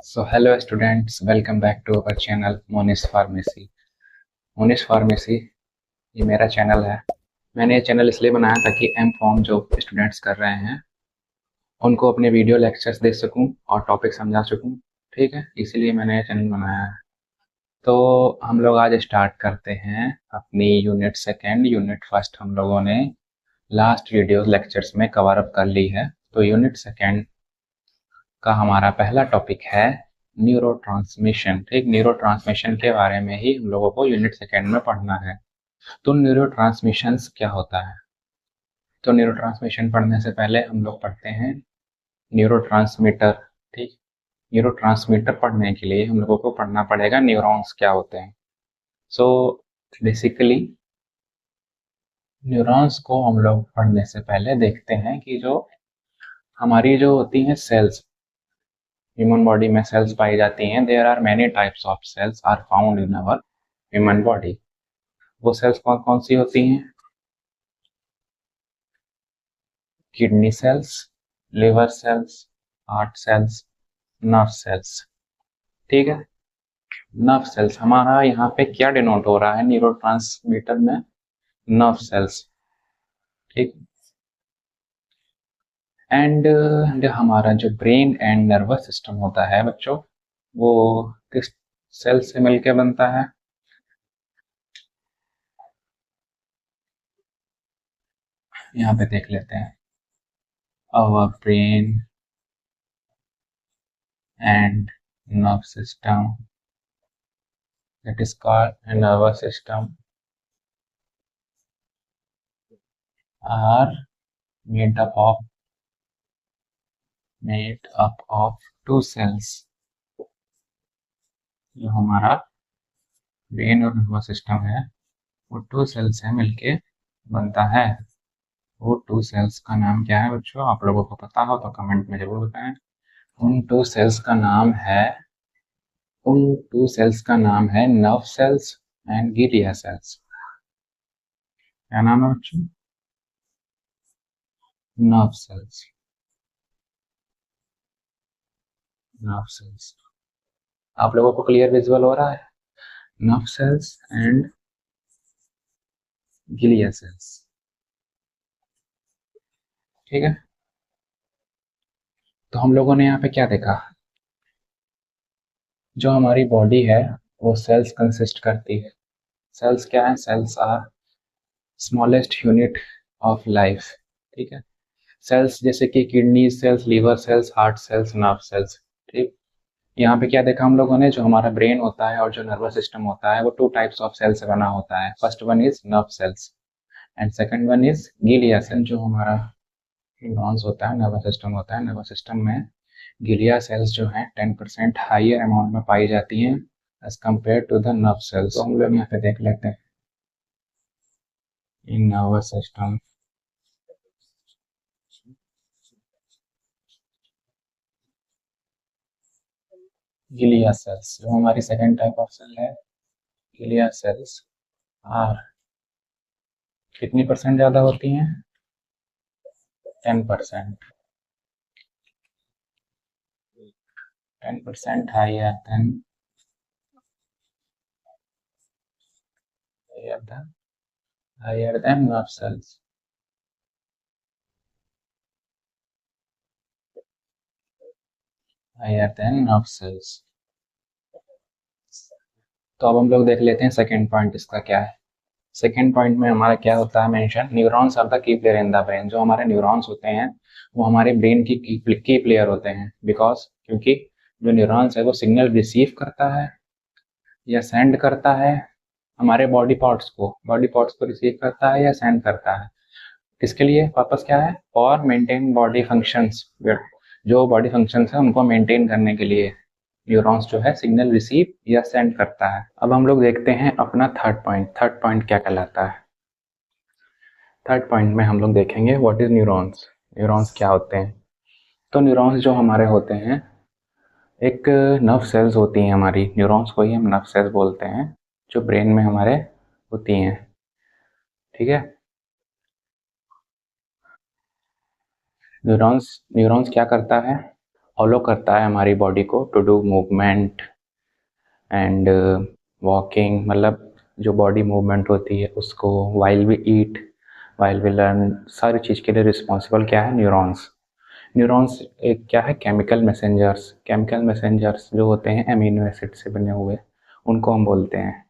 So hello students, welcome back to our channel Monis pharmacy. Monis pharmacy ये मेरा channel है। मैंने ये चैनल इसलिए बनाया ताकि एम फॉर्म जो स्टूडेंट्स कर रहे हैं उनको अपने वीडियो लेक्चर्स दे सकूं और टॉपिक समझा सकूं। ठीक है, इसीलिए मैंने ये चैनल बनाया है। तो हम लोग आज स्टार्ट करते हैं अपनी यूनिट सेकेंड। यूनिट फर्स्ट हम लोगों ने लास्ट वीडियो लेक्चर्स में कवर अप कर ली है। तो यूनिट सेकेंड का हमारा पहला टॉपिक है न्यूरोट्रांसमिशन। ठीक, न्यूरोट्रांसमिशन के बारे में ही हम लोगों को यूनिट सेकेंड में पढ़ना है। तो न्यूरोट्रांसमिशंस क्या होता है? तो न्यूरोट्रांसमिशन पढ़ने से पहले हम लोग पढ़ते हैं न्यूरोट्रांसमीटर। ठीक, न्यूरोट्रांसमीटर पढ़ने के लिए हम लोगों को पढ़ना पड़ेगा न्यूरॉन्स क्या होते हैं। सो बेसिकली न्यूरॉन्स को हम लोग पढ़ने से पहले देखते हैं कि जो हमारी जो होती हैं सेल्स, ह्यूमन बॉडी में सेल्स पाई जाती हैं। There are many types of cells are found in our human body. वो सेल्स कौन कौन सी होती हैं? Kidney cells, liver cells, heart cells, nerve cells. ठीक है, नर्व सेल्स हमारा यहाँ पे क्या डिनोट हो रहा है न्यूरोट्रांसमीटर में? Nerve cells. ठीक, एंड हमारा जो ब्रेन एंड नर्वस सिस्टम होता है बच्चों, वो किस सेल से मिलके बनता है? यहाँ पे देख लेते हैं। Our brain and nerve system, that is called a nervous system, are made up of two cells। जो हमारा ब्रेन और नर्वस सिस्टम है वो टू सेल्स से मिलके बनता है। वो टू सेल्स का नाम क्या है बच्चों? आप लोगों को पता हो तो कमेंट में जरूर बताएं। उन टू सेल्स का नाम है nerve cells and glia cells. क्या नाम है बच्चों? Nerve cells, nerve sales. आप लोगों को क्लियर विजुअल हो रहा है? Nerve cells and glia cells. ठीक है, तो हम लोगों ने यहाँ पे क्या देखा? जो हमारी बॉडी है वो सेल्स कंसिस्ट करती है। सेल्स क्या है? Cells are smallest unit of life. ठीक है, सेल्स जैसे कि kidney cells, liver cells, heart cells, nerve cells. ठीक, यहाँ पे क्या देखा हम लोगों ने? जो हमारा ब्रेन होता है और जो नर्वस सिस्टम होता है वो टू टाइप्स ऑफ सेल्स से बना होता है। First one is nerve cells and second one is glia cell. जो हमारा न्यूरॉन्स होता है, नर्वस सिस्टम होता है, नर्वस सिस्टम में ग्लिया सेल्स जो हैं 10% हाइयर अमाउंट में पाई जाती हैं as compare to the nerve cells. तो हम लोग यहाँ पे देख लेते हैं in nervous system glia cells, जो हमारी सेकेंड टाइप ऑफ सेल है ग्लिया सेल्स, आर कितनी परसेंट ज्यादा होती हैं? 10%। 10% higher than nerve cells। higher than nerve cells। तो अब हम लोग देख लेते हैं सेकेंड पॉइंट इसका क्या है। सेकेंड पॉइंट में हमारा क्या होता है mention? Neurons are the key player in the brain. जो हमारे न्यूरॉन्स होते हैं वो हमारे ब्रेन की प्लेयर होते हैं। बिकॉज क्योंकि जो न्यूरॉन्स है वो सिग्नल रिसीव करता है या सेंड करता है हमारे बॉडी पार्ट्स को रिसीव करता है या सेंड करता है। किसके लिए? पर्पस क्या है? For maintain body functions. जो बॉडी फंक्शंस है उनको मेंटेन करने के लिए न्यूरॉन्स जो है सिग्नल रिसीव या सेंड करता है। अब हम लोग देखते हैं अपना थर्ड पॉइंट। थर्ड पॉइंट क्या कहलाता है? थर्ड पॉइंट में हम लोग देखेंगे व्हाट इज न्यूरॉन्स। न्यूरॉन्स क्या होते हैं? तो न्यूरॉन्स जो हमारे होते हैं एक नर्व सेल्स होती हैं हमारी। न्यूरॉन्स को ही हम नर्व सेल्स बोलते हैं जो ब्रेन में हमारे होती हैं। ठीक है, न्यूरॉन्स क्या करता है? फॉलो करता है हमारी बॉडी को to do movement and walking, मतलब जो बॉडी मूवमेंट होती है उसको, while we eat, while we learn, सारी चीज़ के लिए रिस्पॉन्सिबल क्या है? न्यूरॉन्स। न्यूरॉन्स एक क्या है? Chemical messengers. केमिकल मैसेंजर्स जो होते हैं अमीनो एसिड से बने हुए, उनको हम बोलते हैं।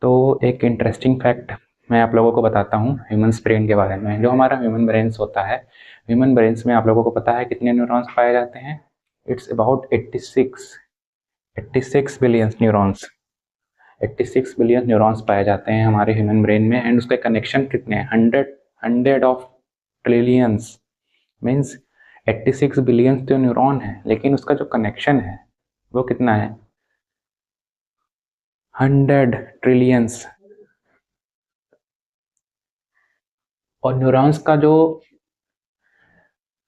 तो एक इंटरेस्टिंग फैक्ट मैं आप लोगों को बताता हूँ ह्यूमन ब्रेन के बारे में। जो हमारा ह्यूमन ब्रेन्स होता है, ह्यूमन ब्रेन्स में आप लोगों को पता है कितने न्यूरॉन्स पाए जाते हैं? It's about 86 billion neurons. 86 billion neurons पाए जाते हैं हमारे ह्यूमन ब्रेन में। एंड उसके कनेक्शन कितने हैं? Hundred of trillions. Means 86 billion तो न्यूरॉन है, लेकिन उसका जो कनेक्शन है वो कितना है? 100 ट्रिलियंस। और न्यूरॉन्स का जो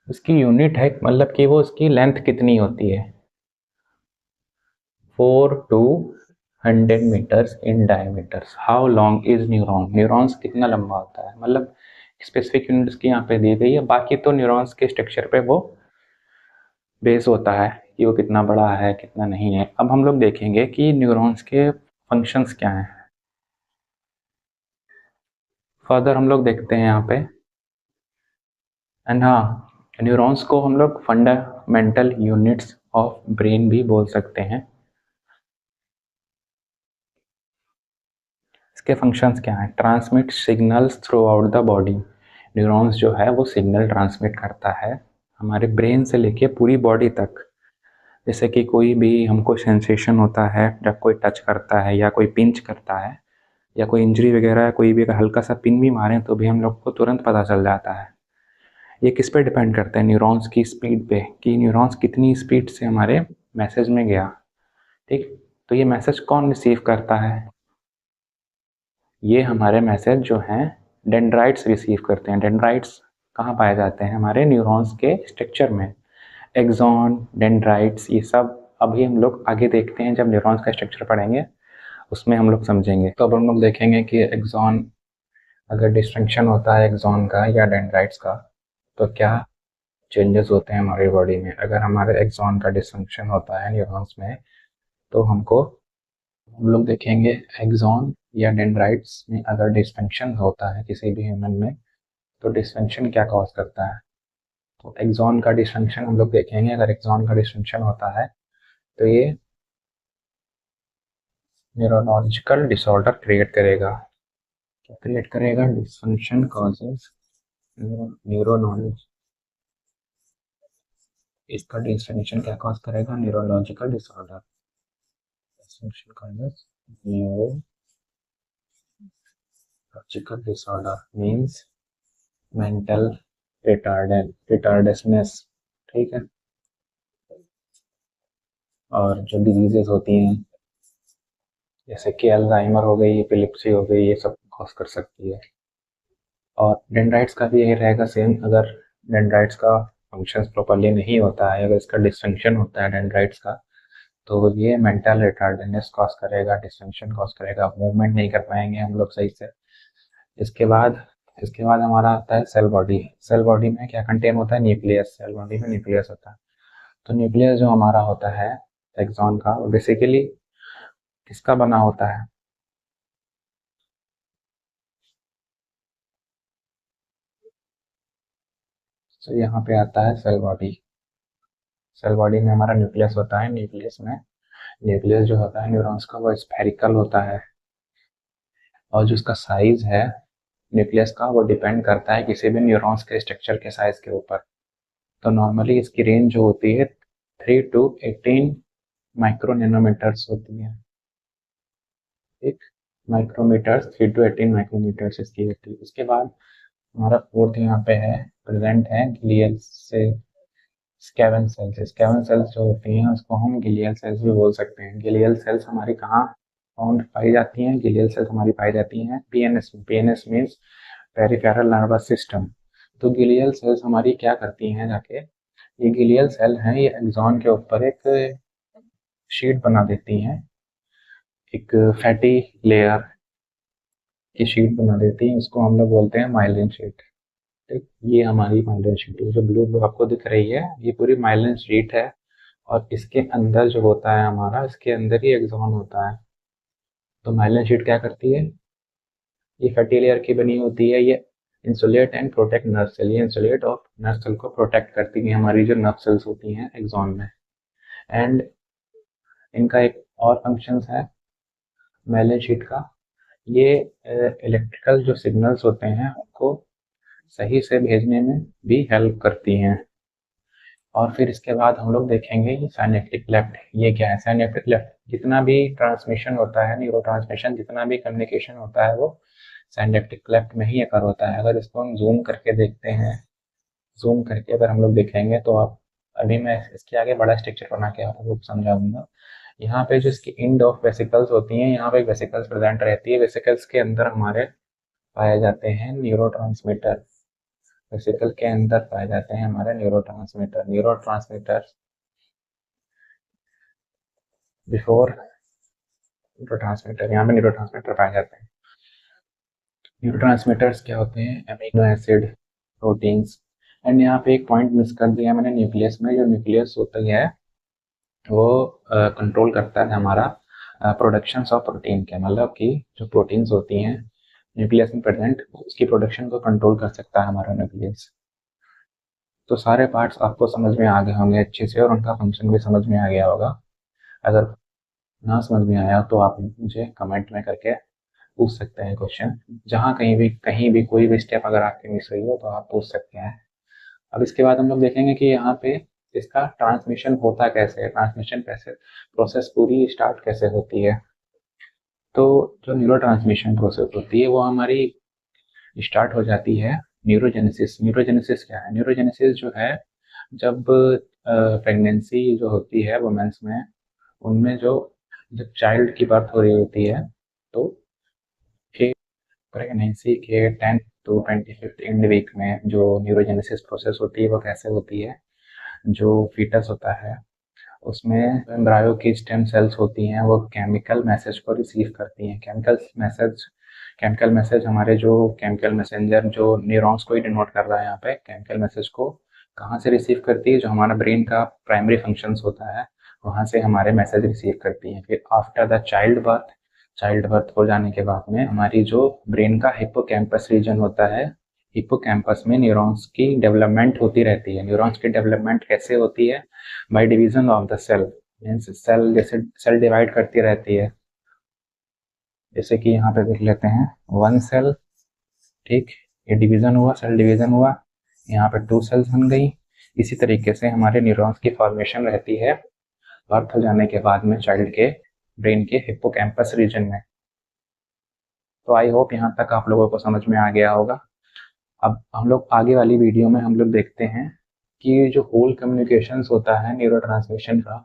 उसकी यूनिट है, मतलब कि वो उसकी लेंथ कितनी होती है? 4 to 100 meters in diameters. How long is neuron? Neurons कितना लंबा होता है, मतलब स्पेसिफिक यूनिट्स की यहाँ पे दी गई है। बाकी तो न्यूरॉन्स के स्ट्रक्चर पे वो बेस होता है कि वो कितना बड़ा है कितना नहीं है। अब हम लोग देखेंगे कि न्यूरॉन्स के फंक्शंस क्या हैं। फर्दर हम लोग देखते हैं यहाँ पे। एंड हाँ, न्यूरॉन्स को हम लोग फंडामेंटल यूनिट्स ऑफ ब्रेन भी बोल सकते हैं। इसके फंक्शंस क्या हैं? Transmit signals through out the body. Neurons जो है वो सिग्नल ट्रांसमिट करता है हमारे ब्रेन से लेके पूरी बॉडी तक। जैसे कि कोई भी हमको सेंसेशन होता है जब कोई टच करता है या कोई पिंच करता है या कोई इंजरी वगैरह है, कोई भी अगर हल्का सा पिन भी मारें तो भी हम लोग को तुरंत पता चल जाता है। ये किस पे डिपेंड करता है? न्यूरॉन्स की स्पीड पे, कि न्यूरॉन्स कितनी स्पीड से हमारे मैसेज में गया। ठीक, तो ये मैसेज कौन रिसीव करता है? ये हमारे मैसेज जो हैं डेंड्राइट्स रिसीव करते हैं। डेंड्राइट्स कहाँ पाए जाते हैं? हमारे न्यूरॉन्स के स्ट्रक्चर में। एक्सॉन, डेंड्राइट्स, ये सब अभी हम लोग आगे देखते हैं, जब न्यूरॉन्स का स्ट्रक्चर पढ़ेंगे उसमें हम लोग समझेंगे। तो अब हम लोग देखेंगे कि एक्सॉन अगर डिस्फंक्शन होता है एक्सॉन का या डेंड्राइट्स का, तो क्या चेंजेस होते हैं हमारी बॉडी में। अगर हमारे एक्सॉन का डिस्फंक्शन होता है न्यूरॉन्स में, तो हम लोग देखेंगे एक्सॉन या डेंड्राइट्स में अगर डिस्फंक्शन होता है किसी भी ह्यूमन में, तो डिस्फंक्शन क्या कॉज करता है। तो एक्सॉन का डिस्फंक्शन हम लोग देखेंगे। अगर एक्सॉन का डिस्फंक्शन होता है तो ये न्यूरोलॉजिकल डिसऑर्डर क्रिएट करेगा। क्या क्रिएट करेगा? डिस्फंक्शन कॉजेज न्यूरोलॉजिक, इसका डिस्फंक्शन क्या कॉज करेगा? Neurological disorder. Dysfunction causes neurological disorder means mental retardedness. ठीक है। और जो डिजीजेस होती हैं जैसे कि अल्जाइमर हो गई, एपिलेप्सी हो गई, ये सब कॉज कर सकती है। और डेंड्राइट्स का भी यही रहेगा सेम। अगर डेंड्राइट्स का फंक्शन प्रॉपरली नहीं होता है, अगर इसका डिसफंक्शन होता है डेंड्राइट्स का, तो ये मेंटल रिटार्डेडनेस कॉज करेगा, डिसफंक्शन कॉज करेगा, मूवमेंट नहीं कर पाएंगे हम लोग सही से। इसके बाद हमारा आता है सेल बॉडी। सेल बॉडी में क्या कंटेन होता है? न्यूक्लियस। सेल बॉडी में न्यूक्लियस होता है। तो न्यूक्लियस जो हमारा होता है एक्सॉन का, वो बेसिकली किसका बना होता है? तो यहाँ पे आता है सेल बॉडी। सेल बॉडी में हमारा न्यूक्लियस होता है। न्यूक्लियस जो होता है न्यूरॉन्स का, वो स्फेरिकल होता है। और जो उसका साइज है न्यूक्लियस का, वो डिपेंड करता है किसी भी न्यूरॉन्स के स्ट्रक्चर के साइज के ऊपर। तो नॉर्मली इसकी रेंज जो होती है 3 to 18 माइक्रो नैनोमीटर्स होती है। एक माइक्रोमीटर्स, 3 to 18 माइक्रोमीटर्स इसकी होती है। उसके बाद हमारा फोर्थ यहाँ पे है, प्रेजेंट है ग्लियल से स्कैवन सेल्स। स्कैवन सेल्स जो होती हैं उसको हम गिलियल सेल्स भी बोल सकते हैं। गिलियल सेल्स हमारी कहाँ फाउंड पाई जाती हैं? गिलियल सेल्स हमारी पाई जाती हैं पीएनएस में। PNS means peripheral nervous system. तो गिलियल सेल्स हमारी क्या करती हैं जाके, ये गिलियल सेल हैं, ये एक्सॉन के ऊपर एक शीट बना देती हैं, एक फैटी लेयर की शीट बना देती हैं। इसको हम लोग बोलते हैं माइलिन शीट। ठीक, ये हमारी माइलिन शीट है। जो ब्लू ब्लू आपको दिख रही है ये पूरी माइलिन शीट है, और इसके अंदर जो होता है हमारा, इसके अंदर ही एक्सॉन होता है। तो माइलिन शीट क्या करती है, ये फैटी लेयर की बनी होती है। ये insulate and protect nerve cell, ये इंसुलेट और नर्व सेल को प्रोटेक्ट करती है, हमारी जो नर्व सेल्स होती हैं एक्सॉन में। एंड इनका एक और फंक्शंस है माइलिन शीट का, ये इलेक्ट्रिकल जो सिग्नल्स होते हैं उनको सही से भेजने में भी हेल्प करती हैं। और फिर इसके बाद हम लोग देखेंगे ये साइनेप्टिक क्लेफ्ट। ये क्या है साइनेप्टिक क्लेफ्ट, जितना भी ट्रांसमिशन होता है, न्यूरो ट्रांसमिशन, जितना भी कम्युनिकेशन होता है वो साइनेप्टिक क्लेफ्ट में ही अकर होता है। अगर इसको हम जूम करके देखते हैं, जूम करके अगर हम लोग देखेंगे तो आप, अभी मैं इसके आगे बड़ा स्ट्रक्चर बना के आप लोग समझाऊंगा। यहाँ पे जो इसकी इंड ऑफ वेसिकल्स होती हैं, यहाँ पे वेसिकल्स प्रेजेंट रहती है। वेसिकल्स के अंदर हमारे पाए जाते हैं न्यूरो ट्रांसमीटर। वेसिकल के अंदर पाए जाते हैं हमारे neuro transmitter. Neuro transmitter before neuro transmitter, यहाँ पे न्यूरो ट्रांसमीटर पाए जाते हैं। न्यूरो ट्रांसमीटर्स क्या होते हैं, अमीनो एसिड, प्रोटीन्स। एंड यहाँ पे एक पॉइंट मिस कर दिया मैंने, न्यूक्लियस में। जो न्यूक्लियस होता है वो कंट्रोल करता है हमारा प्रोडक्शन ऑफ प्रोटीन के, मतलब कि जो प्रोटीन्स होती हैं न्यूक्लियस में प्रेजेंट, उसकी प्रोडक्शन को कंट्रोल कर सकता है हमारा न्यूक्लियस। तो सारे पार्ट्स आपको समझ में आ गए होंगे अच्छे से, और उनका फंक्शन भी समझ में आ गया होगा। अगर ना समझ में आया तो आप मुझे कमेंट में करके पूछ सकते हैं क्वेश्चन। जहाँ कहीं भी कोई भी स्टेप अगर आपकी मिस हुई हो तो आप पूछ सकते हैं। अब इसके बाद हम लोग देखेंगे कि यहाँ पे इसका ट्रांसमिशन होता कैसे है, ट्रांसमिशन कैसे प्रोसेस पूरी स्टार्ट कैसे होती है। तो जो न्यूरो ट्रांसमिशन प्रोसेस होती है वो हमारी स्टार्ट हो जाती है न्यूरोजेनेसिस। न्यूरोजेनेसिस क्या है, न्यूरोजेनेसिस जो है जब प्रेगनेंसी जो होती है वुमेन्स में, उनमें जो जब चाइल्ड की बर्थ हो रही होती है, तो एक प्रेगनेंसी के 10 to 25th एंड वीक में जो न्यूरोजेनेसिस प्रोसेस होती है वो कैसे होती है, जो फीटस होता है उसमें एम्ब्रायो की स्टेम सेल्स होती हैं, वो केमिकल मैसेज को रिसीव करती हैं। केमिकल मैसेज हमारे जो केमिकल मैसेंजर जो न्यूरॉन्स को ही डिनोट कर रहा है यहाँ पे, केमिकल मैसेज को कहाँ से रिसीव करती है, जो हमारा ब्रेन का प्राइमरी फंक्शंस होता है वहाँ से हमारे मैसेज रिसीव करती हैं। फिर आफ्टर द चाइल्ड बर्थ हो जाने के बाद में हमारी जो ब्रेन का हिप्पोकैम्पस रीजन होता है, हिप्पोकैम्पस में न्यूरॉन्स की डेवलपमेंट होती रहती है। न्यूरॉन्स की डेवलपमेंट कैसे होती है, by division of the cell. Means cell जैसे सेल डिवाइड करती रहती है, जैसे कि यहाँ पे देख लेते हैं वन सेल, ठीक, ये डिवीजन हुआ, सेल डिवीजन हुआ, यहाँ पे 2 सेल्स बन गई। इसी तरीके से हमारे न्यूरॉन्स की फॉर्मेशन रहती है बर्थ हो जाने के बाद में चाइल्ड के ब्रेन के हिप्पोकैम्पस रीजन में। तो आई होप यहाँ तक आप लोगों को समझ में आ गया होगा। अब हम लोग आगे वाली वीडियो में हम लोग देखते हैं कि जो होल कम्युनिकेशंस होता है न्यूरोट्रांसमिशन का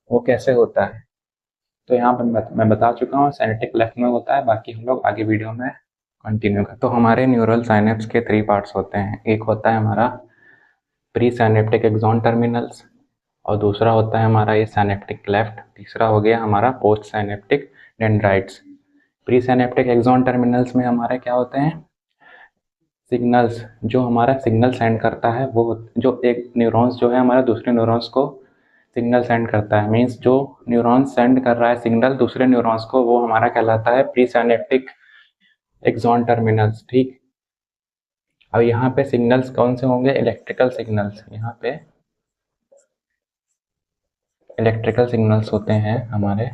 वो कैसे होता है। तो यहाँ पर मैं बता चुका हूँ साइनेप्टिक लेफ्ट में होता है, बाकी हम लोग आगे वीडियो में कंटिन्यू करते हैं। तो हमारे न्यूरल साइनेप्स के 3 पार्ट्स होते हैं। एक होता है हमारा प्री साइनेप्टिक एक्सॉन टर्मिनल्स, और दूसरा होता है हमारा ये साइनेप्टिक क्लेफ्ट, तीसरा हो गया हमारा post synaptic dendrites. Pre synaptic axon terminals में हमारे क्या होते हैं, सिग्नल्स, जो हमारा सिग्नल सेंड करता है वो, जो एक न्यूरॉन्स जो है हमारा दूसरे न्यूरॉन्स को सिग्नल सेंड करता है। मीन्स जो न्यूरॉन्स सेंड कर रहा है सिग्नल दूसरे न्यूरॉन्स को, वो हमारा कहलाता है प्री साइनेप्टिक एक्सॉन टर्मिनल्स। ठीक, अब यहाँ पे सिग्नल्स कौन से होंगे, इलेक्ट्रिकल सिग्नल्स। यहाँ पे इलेक्ट्रिकल सिग्नल्स होते हैं हमारे,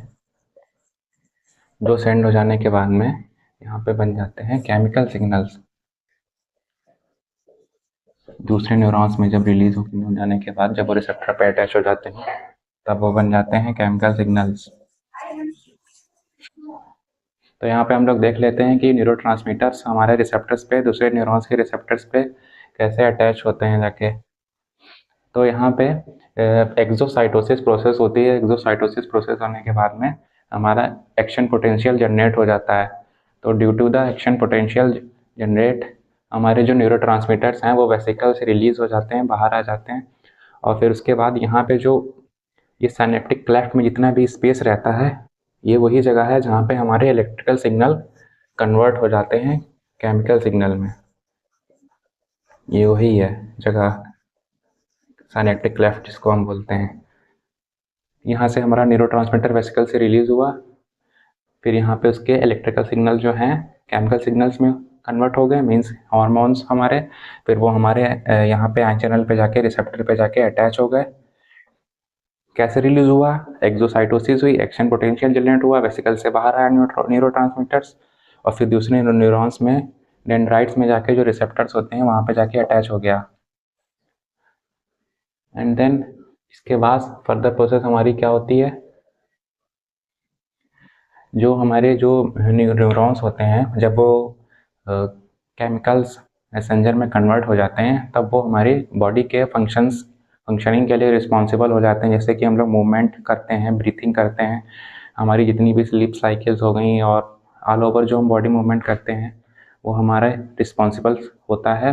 जो सेंड हो जाने के बाद में यहाँ पे बन जाते हैं केमिकल सिग्नल्स। दूसरे न्यूरॉन्स में जब रिलीज हो जाने के बाद, जब वो रिसेप्टर पे अटैच हो जाते हैं, तब वो बन जाते हैं केमिकल सिग्नल्स। तो यहाँ पे हम लोग देख लेते हैं कि न्यूरोट्रांसमीटर्स हमारे रिसेप्टर्स पे, दूसरे न्यूरॉन्स के रिसेप्टर्स पे कैसे अटैच होते हैं जाके। तो यहाँ पे एक्सोसाइटोसिस प्रोसेस होती है। एक्सोसाइटोसिस प्रोसेस होने के बाद में हमारा एक्शन पोटेंशियल जनरेट हो जाता है। तो due to the action potential generate, हमारे जो न्यूरोट्रांसमीटर्स हैं वो वेसिकल से रिलीज हो जाते हैं, बाहर आ जाते हैं। और फिर उसके बाद यहाँ पे जो ये साइनेप्टिक क्लेफ्ट में जितना भी स्पेस रहता है, ये वही जगह है जहाँ पे हमारे इलेक्ट्रिकल सिग्नल कन्वर्ट हो जाते हैं केमिकल सिग्नल में। ये वही है जगह, साइनेप्टिक क्लेफ्ट जिसको हम बोलते हैं। यहाँ से हमारा न्यूरोट्रांसमीटर वेसिकल से रिलीज हुआ, फिर यहाँ पे उसके इलेक्ट्रिकल सिग्नल जो हैं केमिकल सिग्नल्स में कन्वर्ट हो गए, मीन्स हार्मोन्स हमारे, फिर वो हमारे यहाँ पे आयन चैनल पे जाके रिसेप्टर पे जाके अटैच हो गए। कैसे रिलीज हुआ? एक्सोसाइटोसिस हुई, एक्शन पोटेंशियल जनरेट हुआ, वेसिकल से बाहर आया न्यूरोट्रांसमीटर्स, और फिर दूसरे न्यूरॉन्स में डेंड्राइट्स में जाके जो रिसेप्टर्स होते हैं वहाँ पे जाके अटैच हो गया। एंड देन इसके बाद फर्दर प्रोसेस हमारी क्या होती है, जो हमारे जो न्यूरॉन्स होते हैं जब वो केमिकल्स मैसेंजर में कन्वर्ट हो जाते हैं तब वो हमारी बॉडी के फंक्शनिंग के लिए रिस्पॉन्सिबल हो जाते हैं। जैसे कि हम लोग मूवमेंट करते हैं, ब्रीथिंग करते हैं, हमारी जितनी भी स्लीप साइकिल्स हो गई और ऑल ओवर जो हम बॉडी मूवमेंट करते हैं वो हमारा रिस्पॉन्सिबल होता है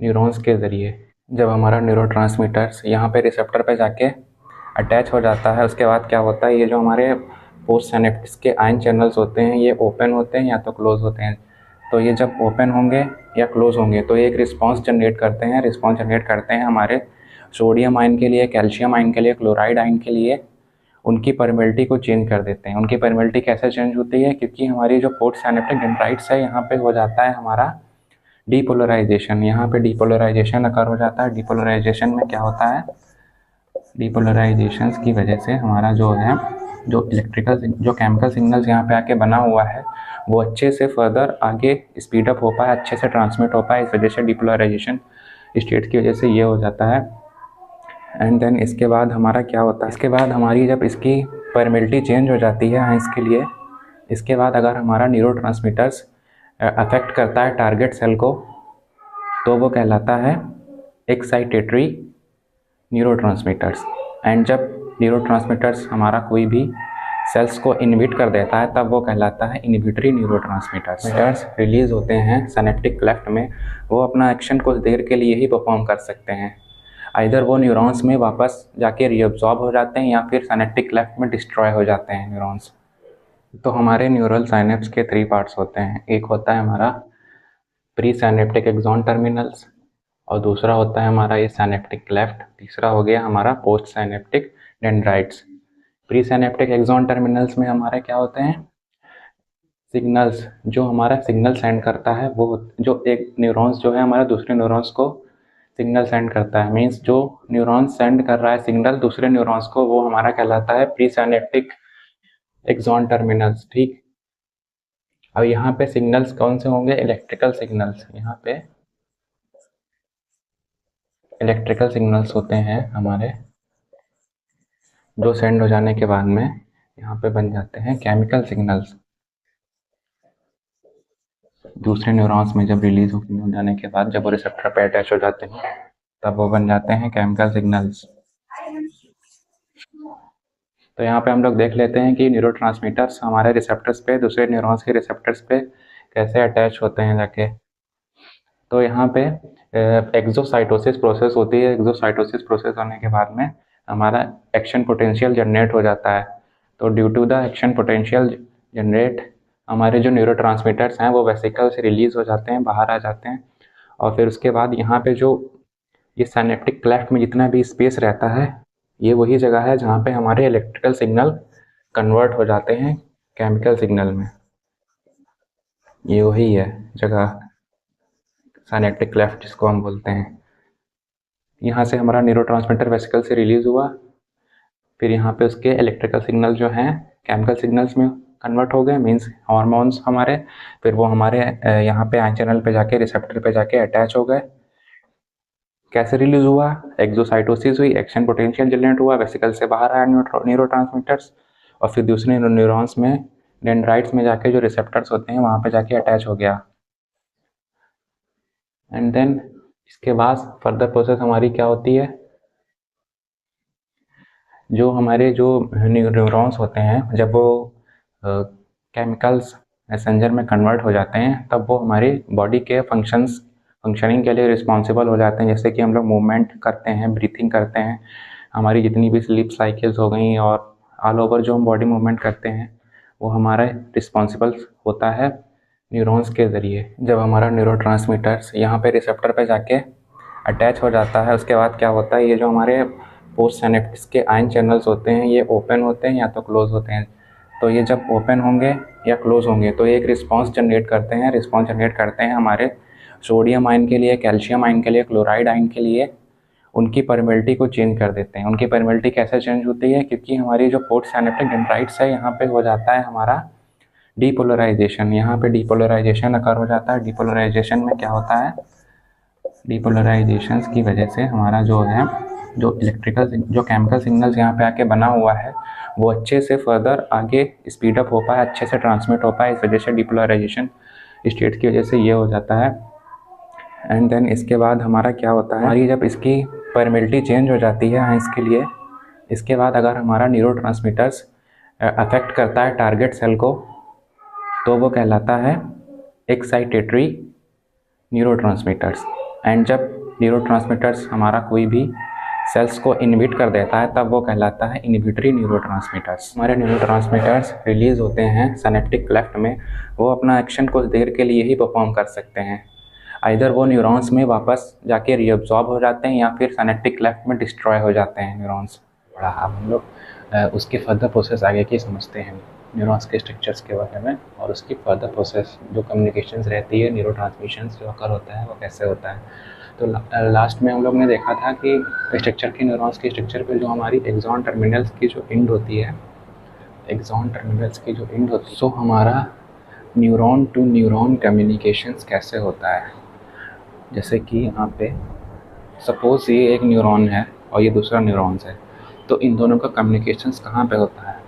न्यूरॉन्स के ज़रिए। जब हमारा न्यूरोट्रांसमीटर्स यहाँ पे रिसेप्टर पे जाके अटैच हो जाता है, उसके बाद क्या होता है, ये जो हमारे पोस्ट सिनेप्टिक्स के आयन चैनल्स होते हैं ये ओपन होते हैं या तो क्लोज होते हैं। तो ये जब ओपन होंगे या क्लोज होंगे तो ये एक रिस्पांस जनरेट करते हैं। रिस्पांस जनरेट करते हैं हमारे सोडियम आयन के लिए, कैल्शियम आयन के लिए, क्लोराइड आयन के लिए। उनकी परमेबिलिटी को चेंज कर देते हैं। उनकी परमेबिलिटी कैसे चेंज होती है? क्योंकि हमारी जो पोस्ट सिनेप्टिक डेंड्राइट्स है यहाँ पे हो जाता है हमारा डीपोलराइजेशन। यहाँ पे डीपोलराइजेशन अकर हो जाता है। डीपोलराइजेशन में क्या होता है, डीपोलराइजेशन की वजह से हमारा जो है जो इलेक्ट्रिकल जो केमिकल सिग्नल्स यहाँ पे आके बना हुआ है वो अच्छे से फर्दर आगे स्पीड अप हो पाए, अच्छे से ट्रांसमिट हो पाए। इस वजह से डीपोलराइजेशन स्टेट की वजह से ये हो जाता है। एंड देन इसके बाद हमारा क्या होता है, इसके बाद हमारी जब इसकी परमेबिलिटी चेंज हो जाती है आयंस के लिए, इसके बाद अगर हमारा न्यूरोट्रांसमीटर्स अफेक्ट करता है टारगेट सेल को तो वो कहलाता है एक्साइटेटरी न्यूरोट्रांसमीटर्स। एंड जब न्यूरोट्रांसमीटर्स हमारा कोई भी सेल्स को इनहिबिट कर देता है तब वो कहलाता है इनहिबिटरी न्यूरोट्रांसमीटर्स। रिलीज होते हैं सिनेप्टिक क्लेफ्ट में, वो अपना एक्शन कुछ देर के लिए ही परफॉर्म कर सकते हैं। आइदर वो न्यूरॉन्स में वापस जाके रीअब्जॉर्ब हो जाते हैं या फिर सिनेप्टिक क्लेफ्ट में डिस्ट्रॉय हो जाते हैं न्यूरॉन्स। तो हमारे न्यूरल साइनेप्स के 3 पार्ट्स होते हैं। एक होता है हमारा प्री साइनेप्टिक एक्सॉन टर्मिनल्स, और दूसरा होता है हमारा ये साइनेप्टिक क्लेफ्ट, तीसरा हो गया हमारा post synaptic dendrites. Pre synaptic axon terminals में हमारे क्या होते हैं, सिग्नल्स, जो हमारा सिग्नल सेंड करता है वो जो एक न्यूरॉन्स जो है हमारा दूसरे न्यूरॉन्स को सिग्नल सेंड करता है। मीन्स जो न्यूरॉन्स सेंड कर रहा है सिग्नल दूसरे न्यूरॉन्स को वो हमारा कहलाता है प्री साइनेप्टिक एक्सॉन टर्मिनल्स। ठीक, अब यहाँ पे सिग्नल्स कौन से होंगे, इलेक्ट्रिकल सिग्नल्स। यहाँ पे इलेक्ट्रिकल सिग्नल्स होते हैं हमारे, जो सेंड हो जाने के बाद में यहाँ पे बन जाते हैं केमिकल सिग्नल्स। दूसरे न्यूरॉन्स में जब रिलीज हो जाने के बाद जब वो रिसेप्टर पे अटैच हो जाते हैं तब वो बन जाते हैं केमिकल सिग्नल्स। तो यहाँ पे हम लोग देख लेते हैं कि न्यूरोट्रांसमीटर्स हमारे रिसेप्टर्स पे, दूसरे न्यूरॉन्स के रिसेप्टर्स पे कैसे अटैच होते हैं जाके। तो यहाँ पे एक्सोसाइटोसिस प्रोसेस होती है। एक्सोसाइटोसिस प्रोसेस होने के बाद में हमारा एक्शन पोटेंशियल जनरेट हो जाता है। तो due to the action potential generate हमारे जो न्यूरोट्रांसमीटर्स हैं वो वेसिकल से रिलीज हो जाते हैं, बाहर आ जाते हैं। और फिर उसके बाद यहाँ पे जो ये साइनेप्टिक क्लेफ्ट में जितना भी स्पेस रहता है ये वही जगह है जहाँ पे हमारे इलेक्ट्रिकल सिग्नल कन्वर्ट हो जाते हैं केमिकल सिग्नल में। ये वही है जगह, साइनेप्टिक क्लेफ्ट जिसको हम बोलते हैं। यहाँ से हमारा न्यूरोट्रांसमीटर वेसिकल से रिलीज हुआ, फिर यहाँ पे उसके इलेक्ट्रिकल सिग्नल जो हैं केमिकल सिग्नल्स में कन्वर्ट हो गए, मीन्स हार्मोन्स हमारे, फिर वो हमारे यहाँ पे आयन चैनल पे जाके रिसेप्टर पे जाके अटैच हो गए। कैसे रिलीज हुआ? एक्सोसाइटोसिस हुई, एक्शन पोटेंशियल जनरेट हुआ, वेसिकल से बाहर आया न्यूरोट्रांसमीटर्स, और फिर दूसरे न्यूरॉन्स में डेंड्राइट्स में जाके जो रिसेप्टर्स होते हैं वहाँ पे जाके अटैच हो गया। एंड देन इसके बाद फर्दर प्रोसेस हमारी क्या होती है, जो हमारे जो न्यूरॉन्स होते हैं जब वो केमिकल्स मैसेंजर में कन्वर्ट हो जाते हैं तब वो हमारी बॉडी के फंक्शनिंग के लिए रिस्पॉन्सिबल हो जाते हैं। जैसे कि हम लोग मूवमेंट करते हैं, ब्रीथिंग करते हैं, हमारी जितनी भी स्लीप साइकिल्स हो गई और ऑल ओवर जो हम बॉडी मूवमेंट करते हैं वो हमारा रिस्पॉन्सिबल होता है न्यूरॉन्स के ज़रिए। जब हमारा न्यूरोट्रांसमीटर्स यहाँ पे रिसेप्टर पे जाके अटैच हो जाता है, उसके बाद क्या होता है, ये जो हमारे पोस्ट सिनेप्टिक्स के आयन चैनल्स होते हैं ये ओपन होते हैं या तो क्लोज होते हैं। तो ये जब ओपन होंगे या क्लोज होंगे तो ये एक रिस्पांस जनरेट करते हैं। रिस्पांस जनरेट करते हैं हमारे सोडियम आयन के लिए, कैल्शियम आयन के लिए, क्लोराइड आयन के लिए। उनकी परमेबिलिटी को चेंज कर देते हैं। उनकी परमेबिलिटी कैसे चेंज होती है, क्योंकि हमारी जो पोस्ट सिनेप्टिक डेंड्राइट्स है यहाँ पे हो जाता है हमारा डीपोलराइजेशन। यहाँ पे डीपोलराइजेशन अकर हो जाता है। डीपोलराइजेशन में क्या होता है, डीपोलराइजेशन की वजह से हमारा जो है जो इलेक्ट्रिकल जो केमिकल सिग्नल्स यहाँ पे आके बना हुआ है वो अच्छे से फर्दर आगे स्पीड अप हो पाए, अच्छे से ट्रांसमिट हो पाए। इस वजह से डीपोलराइजेशन स्टेट की वजह से ये हो जाता है। एंड देन इसके बाद हमारा क्या होता है, हमारी जब इसकी परमेबिलिटी चेंज हो जाती है आयंस के लिए, इसके बाद अगर हमारा न्यूरोट्रांसमीटर्स अफेक्ट करता है टारगेट सेल को तो वो कहलाता है एक्साइटेटरी न्यूरोट्रांसमीटर्स। एंड जब न्यूरोट्रांसमीटर्स हमारा कोई भी सेल्स को इनहिबिट कर देता है तब वो कहलाता है इनहिबिटरी न्यूरोट्रांसमीटर्स। हमारे न्यूरोट्रांसमीटर्स रिलीज होते हैं सिनेप्टिक क्लेफ्ट में। वो अपना एक्शन कुछ देर के लिए ही परफॉर्म कर सकते हैं। आइदर वो न्यूरॉन्स में वापस जाके रीअब्जॉर्ब हो जाते हैं या फिर सिनेप्टिक क्लेफ्ट में डिस्ट्रॉय हो जाते हैं न्यूरॉन्स। अब हम लोग उसकी फर्दर प्रोसेस आगे की समझते हैं, न्यूरॉन्स के स्ट्रक्चर्स के बारे में और उसकी फर्दर प्रोसेस जो कम्युनिकेशंस रहती है, न्यूरोट्रांसमिशंस जो अकर होता है वो कैसे होता है। तो लास्ट में हम लोग ने देखा था कि स्ट्रक्चर की न्यूरॉन्स के स्ट्रक्चर पे जो हमारी एक्सॉन टर्मिनल्स की जो एंड होती है, एक्सॉन टर्मिनल्स की जो एंड होती है, तो हमारा न्यूरॉन टू न्यूरॉन कम्युनिकेशंस कैसे होता है। जैसे कि यहाँ पे सपोज ये एक न्यूरॉन है और ये दूसरा न्यूरॉन्स है, तो इन दोनों का कम्युनिकेशंस कहाँ पे होता है।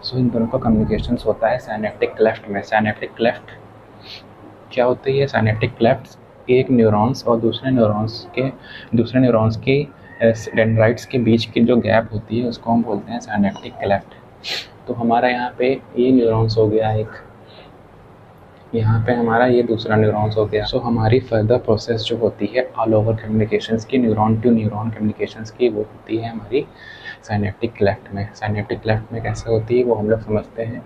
सो इन दोनों का कम्युनिकेशंस होता है सिनेप्टिक क्लेफ्ट में। सिनेप्टिक क्लेफ्ट क्या होती है, सिनेप्टिक क्लेफ्ट एक न्यूरॉन्स और दूसरे न्यूरॉन्स के डेंड्राइट्स के बीच की जो गैप होती है उसको हम बोलते हैं सिनेप्टिक क्लेफ्ट। तो हमारा यहाँ पे ये न्यूरॉन्स हो गया एक, यहाँ पे हमारा ये दूसरा न्यूरॉन्स हो गया। सो हमारी फर्दर प्रोसेस जो होती है ऑल ओवर कम्युनिकेशंस की, न्यूरॉन टू न्यूरॉन कम्युनिकेशंस की, वो होती है हमारी सिनेप्टिक क्लेफ्ट में। सिनेप्टिक क्लेफ्ट में कैसे होती है वो हम लोग समझते हैं।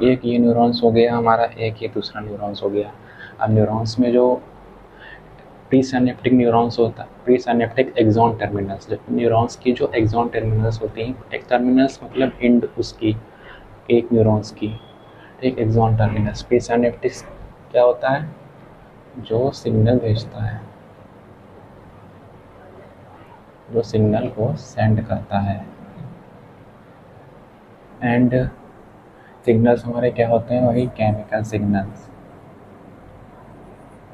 एक ये न्यूरॉन्स हो गया हमारा, एक ये दूसरा न्यूरॉन्स हो गया। अब न्यूरॉन्स में जो प्री सिनेप्टिक न्यूरॉन्स होता है, pre synaptic axon terminals, neurons की जो एक्सॉन टर्मिनल्स होती हैं, एक टर्मिनल्स मतलब एंड उसकी एक न्यूरॉन्स की, एक एक्सॉन टर्मिनस। प्री सिनेप्टिक्स क्या होता है, जो सिग्नल भेजता है, जो सिग्नल को सेंड करता है। एंड सिग्नल्स हमारे क्या होते हैं, वही केमिकल सिग्नल्स।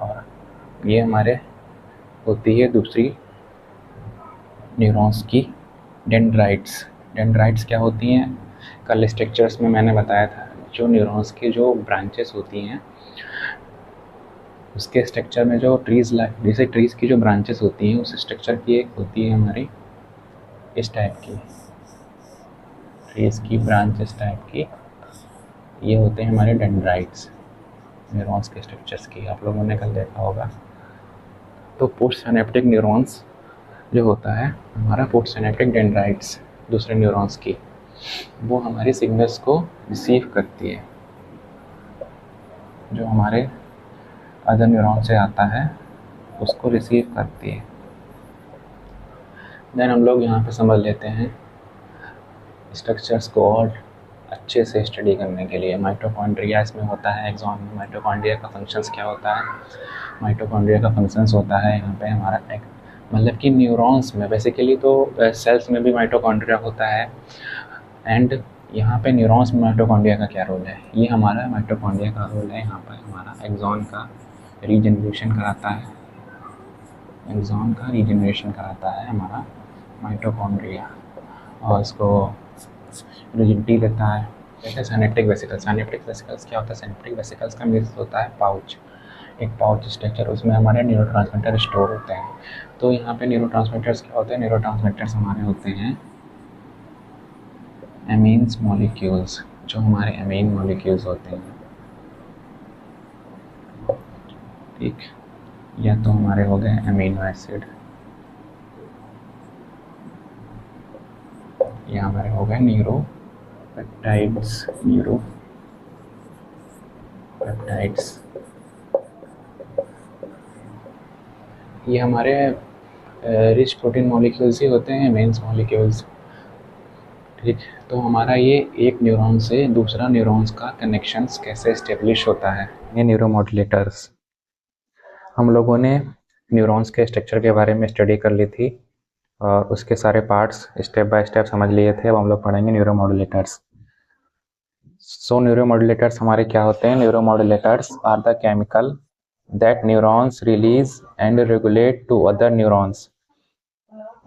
और ये हमारे होती है दूसरी न्यूरॉन्स की डेंड्राइट्स। डेंड्राइट्स क्या होती हैं, कल स्ट्रक्चर्स में मैंने बताया था, जो न्यूरॉन्स की जो ब्रांचेस होती हैं उसके स्ट्रक्चर में जो ट्रीज़ जैसे ट्रीज़ की जो ब्रांचेस होती हैं उस स्ट्रक्चर की एक होती है हमारी इस टाइप की, ट्रीज़ की ब्रांचेस टाइप की, ये होते हैं हमारे डेंड्राइट्स न्यूरॉन्स के स्ट्रक्चर्स की, आप लोगों ने कल देखा होगा। तो पोस्ट सिनेप्टिक न्यूरॉन्स जो होता है हमारा, पोस्ट सिनेप्टिक डेंड्राइट्स दूसरे न्यूरॉन्स की, वो हमारी सिग्नल्स को रिसीव करती है, जो हमारे अदर न्यूरॉन से आता है उसको रिसीव करती है। देन हम लोग यहाँ पे समझ लेते हैं स्ट्रक्चर्स को और अच्छे से स्टडी करने के लिए। माइटोकॉन्ड्रिया इसमें होता है एक्सॉन में। माइटोकॉन्ड्रिया का फंक्शंस क्या होता है, माइटोकॉन्ड्रिया का फंक्शंस होता है यहाँ पे हमारा मतलब कि न्यूरॉन्स में, बेसिकली तो सेल्स में भी माइटोकॉन्ड्रिया होता है। एंड यहाँ पे न्यूरॉन्स में माइटोकॉन्ड्रिया का क्या रोल है, ये हमारा माइटोकॉन्ड्रिया का रोल है। यहाँ पर हमारा एक्सॉन का रीजनरेशन कराता है, एक्सॉन का रीजनरेशन कराता है हमारा माइटोकॉन्ड्रिया और इसको रिजिडिटी देता है। जैसे सिनेप्टिक वेसिकल्स, सिनेप्टिक वेसिकल्स क्या होता है, सिनेप्टिक वेसिकल्स का मीन्स होता है पाउच, एक पाउच स्ट्रक्चर, उसमें हमारे न्यूरोट्रांसमीटर स्टोर होते हैं। तो यहाँ पे न्यूरोट्रांसमीटर्स क्या होते हैं, न्यूरोट्रांसमीटर्स हमारे होते हैं एमीन्स मॉलिक्यूल्स, जो हमारे एमीन मॉलिक्यूल्स होते हैं, ठीक, या तो हमारे हो गए अमीनो एसिड, या हमारे हो गए न्यूरोपेप्टाइड्स, न्यूरोपेप्टाइड्स। ये हमारे रिच प्रोटीन मॉलिक्यूल्स ही होते हैं, मेंस मॉलिक्यूल्स। ठीक, तो हमारा ये एक न्यूरॉन से दूसरा न्यूरॉन्स का कनेक्शंस कैसे इस्टेब्लिश होता है। ये न्यूरोमॉड्यूलेटर्स, हम लोगों ने न्यूरॉन्स के स्ट्रक्चर के बारे में स्टडी कर ली थी और उसके सारे पार्ट्स स्टेप बाय स्टेप समझ लिए थे। अब हम लोग पढ़ेंगे न्यूरोमॉड्यूलेटर्स। सो न्यूरोमॉड्यूलेटर्स हमारे क्या होते हैं? Neuromodulators are the chemical that neurons release and regulate to other neurons.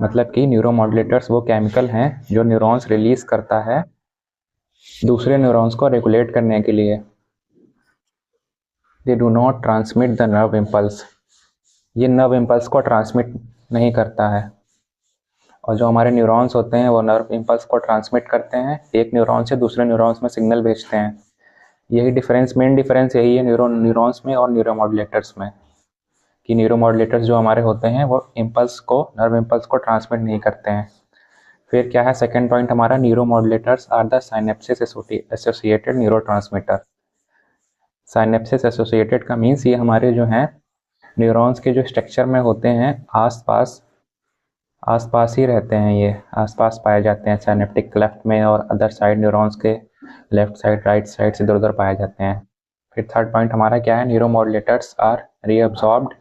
मतलब कि न्यूरोमॉड्यूलेटर्स वो केमिकल हैं जो न्यूरॉन्स रिलीज करता है दूसरे न्यूरॉन्स को रेगुलेट करने के लिए। They do not transmit the nerve impulse, ये नर्व इम्पल्स को ट्रांसमिट नहीं करता है। और जो हमारे न्यूरॉन्स होते हैं वो नर्व इम्पल्स को ट्रांसमिट करते हैं, एक न्यूरॉन से दूसरे न्यूरॉन्स में सिग्नल भेजते हैं। यही डिफरेंस, मेन डिफरेंस यही है न्यूरॉन्स में और न्यूरोमॉड्यूलेटर्स में, कि न्यूरोमॉड्यूलेटर्स जो हमारे होते हैं वो इम्पल्स को, नर्व इम्पल्स को ट्रांसमिट नहीं करते हैं। फिर क्या है सेकेंड पॉइंट हमारा? Neuromodulators are the synapses associated neurotransmitter. Synapses associated का मीन्स ये हमारे जो हैं न्यूरॉन्स के जो स्ट्रक्चर में होते हैं आसपास ही रहते हैं, ये आसपास पाए जाते हैं साइनेप्टिक क्लेफ्ट में, और अदर साइड न्यूरॉन्स के लेफ्ट साइड राइट साइड से इधर उधर पाए जाते हैं। फिर थर्ड पॉइंट हमारा क्या है? Neuromodulators are reabsorbed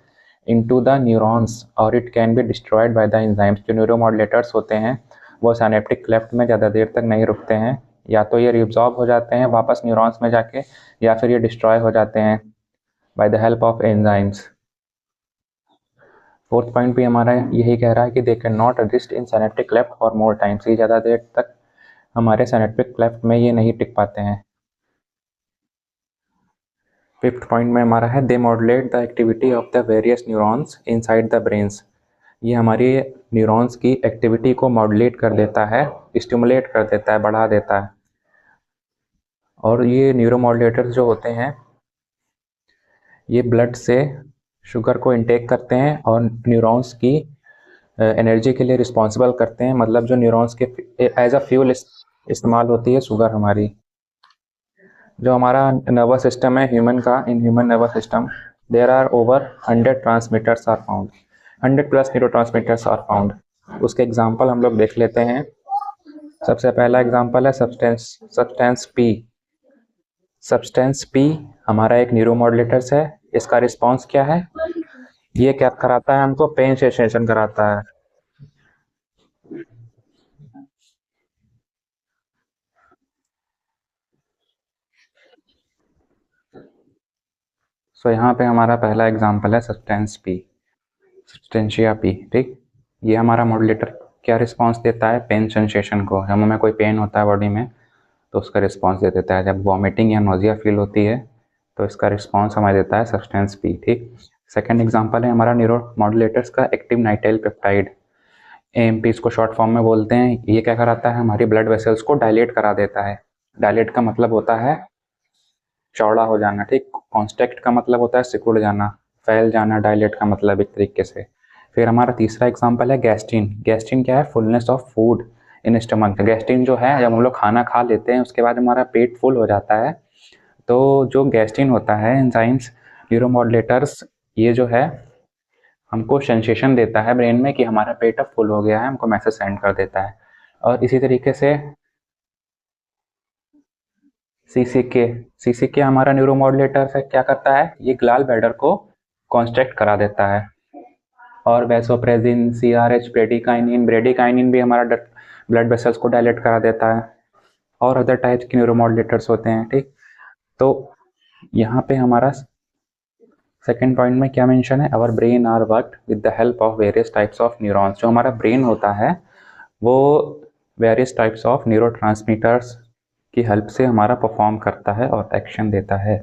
into the neurons और it can be destroyed by the enzymes. जो न्यूरोमॉड्यूलेटर्स होते हैं वो साइनेप्टिक क्लेफ्ट में ज़्यादा देर तक नहीं रुकते हैं, या तो ये रीअब्सॉर्ब हो जाते हैं वापस न्यूरॉन्स में जाके, या फिर ये डिस्ट्रॉय हो जाते हैं by the help of enzymes. Fourth point भी हमारा यही कह रहा है कि they can not exist in synaptic cleft for more times, ये ज़्यादा देर तक हमारे साइनेप्टिक क्लेफ्ट में ये नहीं टिक पाते हैं। फिफ्थ पॉइंट में हमारा है they modulate the activity of the various neurons inside the brains. ये हमारी न्यूरॉन्स की एक्टिविटी को मॉड्यूलेट कर देता है, स्टिमुलेट कर देता है, बढ़ा देता है। और ये न्यूरोमॉड्यूलेटर्स जो होते हैं ये ब्लड से शुगर को इनटेक करते हैं और न्यूरॉन्स की एनर्जी के लिए रिस्पॉन्सिबल करते हैं। मतलब जो न्यूरॉन्स के एज अ फ्यूल इस्तेमाल होती है शुगर हमारी। जो हमारा नर्वस सिस्टम है ह्यूमन का, in human nervous system there are over 100 transmitters are found, 100 plus neurotransmitters are found. उसके एग्जाम्पल हम लोग देख लेते हैं। सबसे पहला एग्जाम्पल है सब्सटेंस पी। सब्सटेंस पी हमारा एक न्यूरोमॉड्यूलेटर्स है। इसका रिस्पॉन्स क्या है? ये क्या कराता है? हमको पेन सेंसेशन कराता है। सो यहाँ पे हमारा पहला एग्जाम्पल है सब्सटेंस पी, सब्सटेंशिया पी। ठीक, ये हमारा मॉड्यूलेटर क्या रिस्पॉन्स देता है? पेन सेंसेशन को। जब हमें कोई पेन होता है बॉडी में तो उसका रिस्पॉन्स दे देता है। जब वॉमिटिंग या नोजिया फील होती है तो इसका रिस्पॉन्स हमें देता है सब्सटेंस पी। ठीक, सेकेंड एग्जाम्पल है हमारा न्यूरो मॉड्यूलेटर्स का एक्टिव नाइट्राइल पेप्टाइड, एएमपी इसको शॉर्ट फॉर्म में बोलते हैं। ये क्या कराता है? हमारी ब्लड वेसल्स को डायलेट करा देता है। डायलेट का मतलब होता है चौड़ा हो जाना। ठीक, कॉन्स्ट्रिक्ट का मतलब होता है सिकुड़ जाना, फैल जाना। डायलेट का मतलब एक तरीके से। फिर हमारा तीसरा एग्जाम्पल है गैस्ट्रिन। गैस्ट्रिन क्या है? Fullness of food in stomach. Gastrin जो है, जब हम लोग खाना खा लेते हैं उसके बाद हमारा पेट फुल हो जाता है, तो जो गैस्ट्रिन होता है एंजाइम्स न्यूरोमॉड्यूलेटर्स, ये जो है हमको सेंसेशन देता है ब्रेन में कि हमारा पेट अब फुल हो गया है, हमको मैसेज सेंड कर देता है। और इसी तरीके से सीसीके, सीसीके हमारा न्यूरोमॉड्यूलेटर से क्या करता है? ये ग्लाल ब्लैडर को कॉन्स्ट्रिक्ट करा देता है। और वैसोप्रेसिन, सीआरएच, ब्रेडिकाइनिन, ब्रेडिकाइनिन भी हमारा ब्लड वेसल्स को डायलेट करा देता है। और अदर टाइप्स के न्यूरोमॉड्यूलेटर्स होते हैं। ठीक, तो यहाँ पे हमारा सेकेंड पॉइंट में क्या मेंशन है? Our brain are worked with the help of various types of neurons. जो हमारा ब्रेन होता है वो वेरियस टाइप्स ऑफ न्यूरोट्रांसमीटर्स की हेल्प से हमारा परफॉर्म करता है और एक्शन देता है।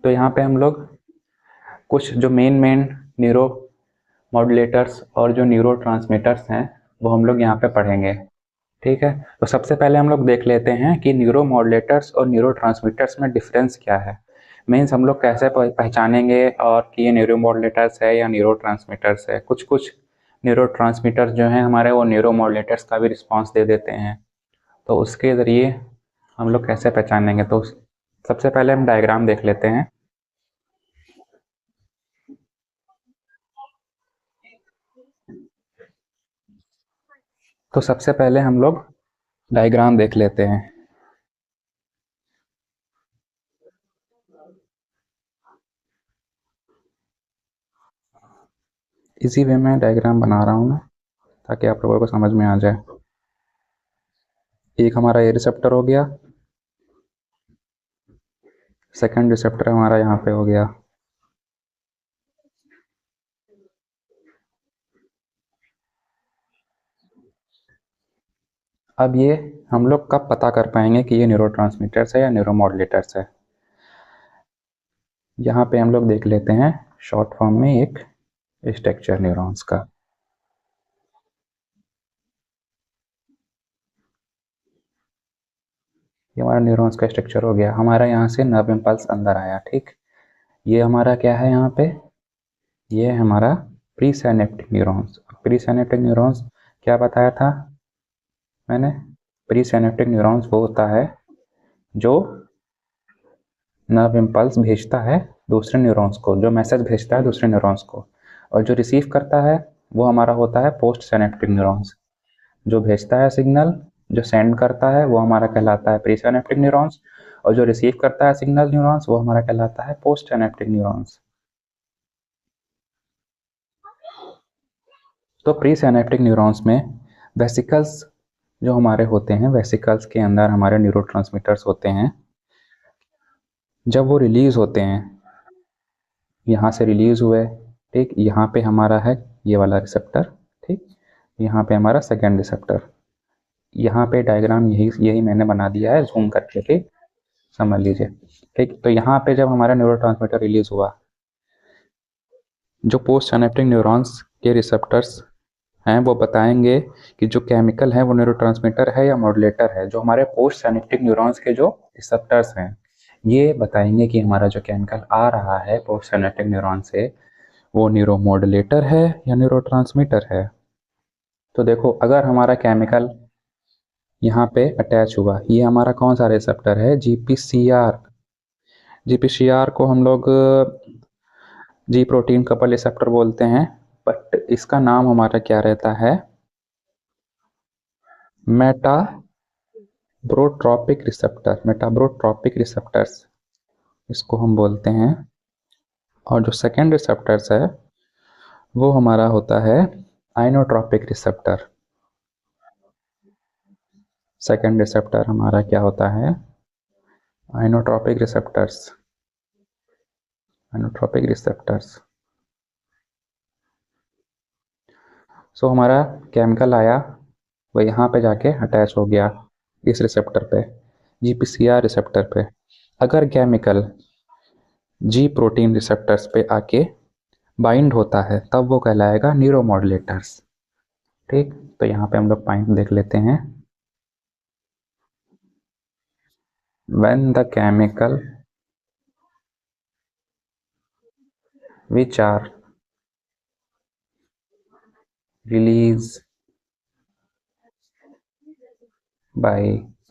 तो यहाँ पे हम लोग कुछ जो मेन न्यूरो मॉड्यूलेटर्स और जो न्यूरो ट्रांसमीटर्स हैं वो हम लोग यहाँ पे पढ़ेंगे। ठीक है, तो सबसे पहले हम लोग देख लेते हैं कि न्यूरो मॉड्यूलेटर्स और न्यूरो ट्रांसमीटर्स में डिफरेंस क्या है। मीन्स हम लोग कैसे पहचानेंगे और कि ये न्यूरो मॉड्यूलेटर्स है या न्यूरो ट्रांसमीटर्स है। कुछ कुछ न्यूरो ट्रांसमीटर्स जो हैं हमारे वो न्यूरो मॉड्यूलेटर्स का भी रिस्पॉन्स दे देते हैं, तो उसके ज़रिए हम लोग कैसे पहचानेंगे। तो सबसे पहले हम डायग्राम देख लेते हैं। तो सबसे पहले हम लोग डायग्राम देख लेते हैं। इसी वे में डायग्राम बना रहा हूँ मैं, ताकि आप लोगों को समझ में आ जाए। एक हमारा ये रिसेप्टर हो गया, सेकंड रिसेप्टर हमारा यहाँ पे हो गया। अब ये हम लोग कब पता कर पाएंगे कि ये न्यूरोट्रांसमीटर्स है या न्यूरोमॉड्यूलेटर्स है? यहाँ पे हम लोग देख लेते हैं शॉर्ट फॉर्म में एक स्ट्रक्चर न्यूरॉन्स का। ये हमारा न्यूरॉन्स का स्ट्रक्चर हो गया। हमारा यहाँ से नर्व इम्पल्स अंदर आया, ठीक। ये हमारा क्या है यहाँ पे? ये है हमारा pre synaptic neurons. Pre synaptic neurons क्या बताया था मैंने? प्री सिनेप्टिक न्यूरॉन्स वो होता है जो नर्व इम्पल्स भेजता है दूसरे न्यूरॉन्स को, जो मैसेज भेजता है दूसरे न्यूरॉन्स को, और जो रिसीव करता है वो हमारा होता है पोस्ट सिनेप्टिक न्यूरॉन्स। जो भेजता है सिग्नल, जो सेंड करता है, वो हमारा कहलाता है प्री सिनेप्टिक न्यूरॉन्स, और जो रिसीव करता है सिग्नल न्यूरॉन्स, वो हमारा कहलाता है पोस्ट सिनेप्टिक न्यूरॉन्स। तो प्री सिनेप्टिक न्यूरॉन्स में वेसिकल्स जो हमारे होते हैं, वेसिकल्स के अंदर हमारे न्यूरोट्रांसमीटर्स होते हैं। जब वो रिलीज होते हैं, यहाँ से रिलीज हुए, ठीक, यहाँ पे हमारा है ये वाला रिसेप्टर, ठीक, यहाँ पे हमारा सेकेंड रिसेप्टर। यहाँ पे डायग्राम यही यही मैंने बना दिया है जूम करके, ठीक, समझ लीजिए, ठीक। तो यहाँ पे जब हमारा न्यूरोट्रांसमीटर रिलीज हुआ, जो पोस्ट सिनेप्टिक न्यूरॉन्स के रिसेप्टर्स हैं वो बताएंगे कि जो केमिकल है वो न्यूरोट्रांसमीटर है या मॉड्यूलेटर है। जो हमारे पोस्ट सिनेप्टिक न्यूरॉन्स के जो रिसेप्टर्स हैं ये बताएंगे कि हमारा जो केमिकल आ रहा है पोस्ट सिनेप्टिक न्यूरॉन से वो न्यूरोमॉड्यूलेटर है या न्यूरोट्रांसमीटर है। तो देखो, अगर हमारा केमिकल यहाँ पे अटैच हुआ, ये हमारा कौन सा रिसेप्टर है? जीपीसीआर। जीपीसीआर को हम लोग जी प्रोटीन कपल रिसेप्टर बोलते हैं, बट इसका नाम हमारा क्या रहता है? मेटाब्रोट्रॉपिक रिसेप्टर, मेटाब्रोट्रॉपिक रिसेप्टर्स इसको हम बोलते हैं। और जो सेकेंड रिसेप्टर्स है वो हमारा होता है आइनोट्रॉपिक रिसेप्टर। सेकेंड रिसेप्टर हमारा क्या होता है? Ionotropic receptors, ionotropic receptors. So हमारा केमिकल आया, वो यहाँ पे जाके अटैच हो गया इस रिसेप्टर पे, जीपीसीआर रिसेप्टर पे। अगर केमिकल जी प्रोटीन रिसेप्टर्स पे आके बाइंड होता है तब वो कहलाएगा न्यूरोमॉड्यूलेटर्स, ठीक। तो यहाँ पे हम लोग पॉइंट देख लेते हैं। when the chemical which are released by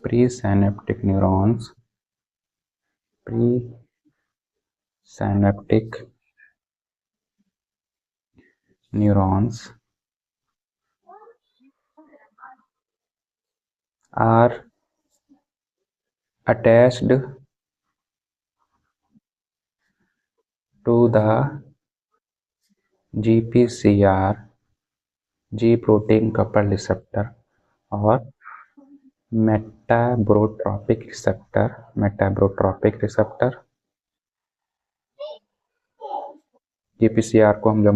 presynaptic neurons, presynaptic neurons are attached to the GPCR, G protein coupled receptor, और मेटाब्रोट्रॉपिक रिसेप्टर, मेटाब्रोट्रॉपिक रिसेप्टर। जीपीसीआर को हम लोग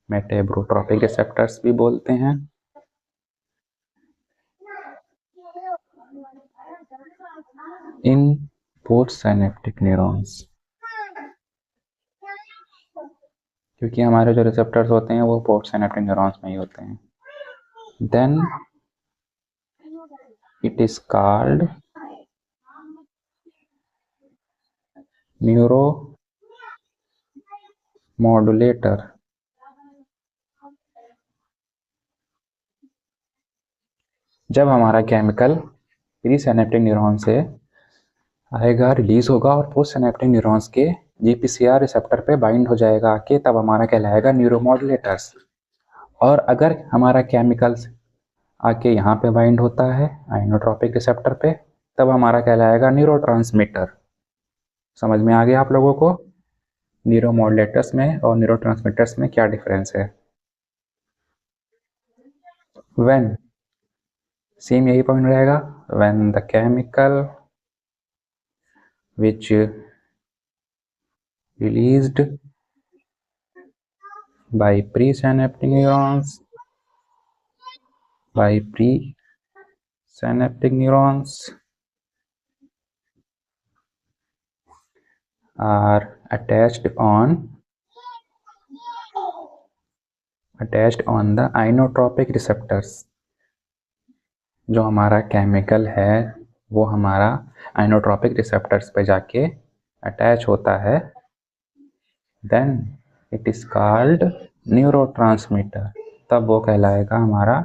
मेटाब्रोट्रॉपिक रिसेप्टर्स भी बोलते हैं। इन पोस्ट सिनेप्टिक न्यूरॉन्स, क्योंकि हमारे जो रिसेप्टर्स होते हैं वो पोस्ट सिनेप्टिक न्यूरॉन्स में ही होते हैं। Then it is called neuromodulator. जब हमारा केमिकल प्री सिनेप्टिक न्यूरॉन से आएगा, रिलीज होगा और पोस्ट सिनेप्टिक न्यूरॉन्स के जीपीसीआर रिसेप्टर पे बाइंड हो जाएगा तब हमारा कहलाएगा न्यूरोमॉड्यूलेटर्स। और अगर हमारा केमिकल आके यहाँ पे बाइंड होता है आइनोट्रोपिक रिसेप्टर पे, तब हमारा कहलाएगा न्यूरोट्रांसमीटर। समझ में आ गया आप लोगों को न्यूरोमॉड्यूलेटर्स में और न्यूरोट्रांसमीटर्स में क्या डिफरेंस है। व्हेन, सेम यही पॉइंट रहेगा, when the chemical which released by presynaptic neurons are attached on the inotropic receptors। जो हमारा केमिकल है वो हमारा आइनोट्रोपिक रिसेप्टर्स पे जाके अटैच होता है, then it is called neurotransmitter. तब वो कहलाएगा हमारा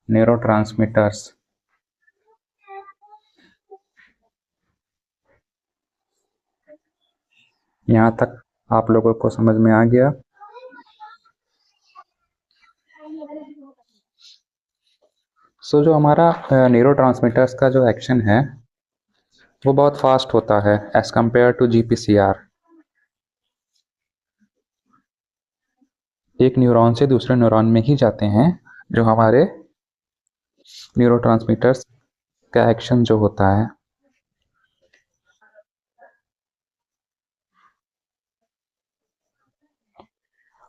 न्यूरोट्रांसमीटर्स। यहाँ तक आप लोगों को समझ में आ गया। सो जो हमारा न्यूरोट्रांसमीटर्स का जो एक्शन है वो बहुत फास्ट होता है एज कंपेयर टू जीपीसीआर। एक न्यूरॉन से दूसरे न्यूरॉन में ही जाते हैं जो हमारे न्यूरोट्रांसमीटर्स का एक्शन जो होता है।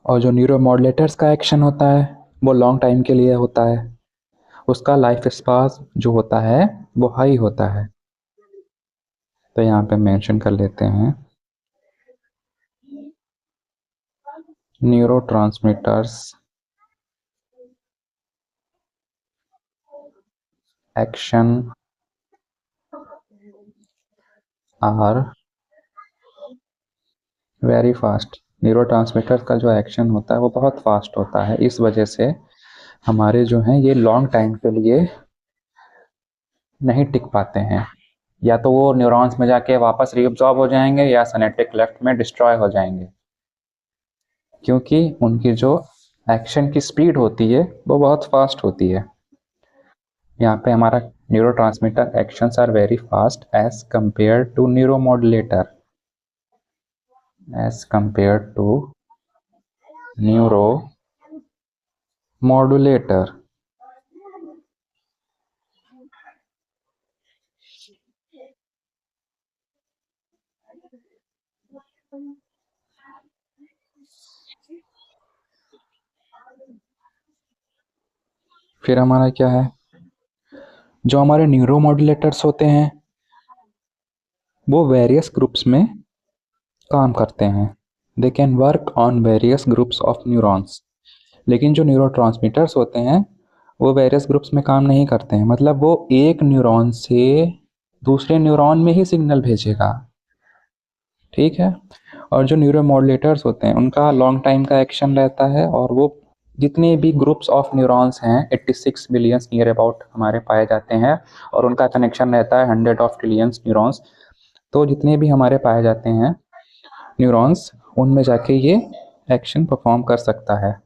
और जो न्यूरोमॉड्यूलेटर्स का एक्शन होता है वो लॉन्ग टाइम के लिए होता है, उसका लाइफ स्पान जो होता है वो हाई होता है। तो यहाँ पे मेंशन कर लेते हैं neurotransmitters action are very fast. Neurotransmitter का जो एक्शन होता है वो बहुत फास्ट होता है, इस वजह से हमारे जो हैं ये लॉन्ग टाइम के लिए नहीं टिक पाते हैं। या तो वो न्यूरॉन्स में जाके वापस रीअब्जॉर्ब हो जाएंगे या सिनेप्टिक लेफ्ट में डिस्ट्रॉय हो जाएंगे, क्योंकि उनकी जो एक्शन की स्पीड होती है वो बहुत फास्ट होती है। यहाँ पे हमारा neurotransmitter actions are very fast as compare to neuromodulator, as compare to neuromodulator. फिर हमारा क्या है, जो हमारे न्यूरोमॉड्यूलेटर्स होते हैं वो वेरियस ग्रुप्स में काम करते हैं। They can work on various groups of neurons. लेकिन जो न्यूरोट्रांसमीटर्स होते हैं वो वेरियस ग्रुप्स में काम नहीं करते हैं, मतलब वो एक न्यूरॉन से दूसरे न्यूरॉन में ही सिग्नल भेजेगा, ठीक है। और जो न्यूरोमॉड्यूलेटर्स होते हैं उनका लॉन्ग टाइम का एक्शन रहता है, और वो जितने भी ग्रुप्स ऑफ न्यूरॉन्स हैं 86 बिलियंस नियर अबाउट हमारे पाए जाते हैं, और उनका कनेक्शन रहता है 100 ऑफ ट्रिलियंस न्यूरॉन्स। तो जितने भी हमारे पाए जाते हैं न्यूरॉन्स उनमें जाके ये एक्शन परफॉर्म कर सकता है।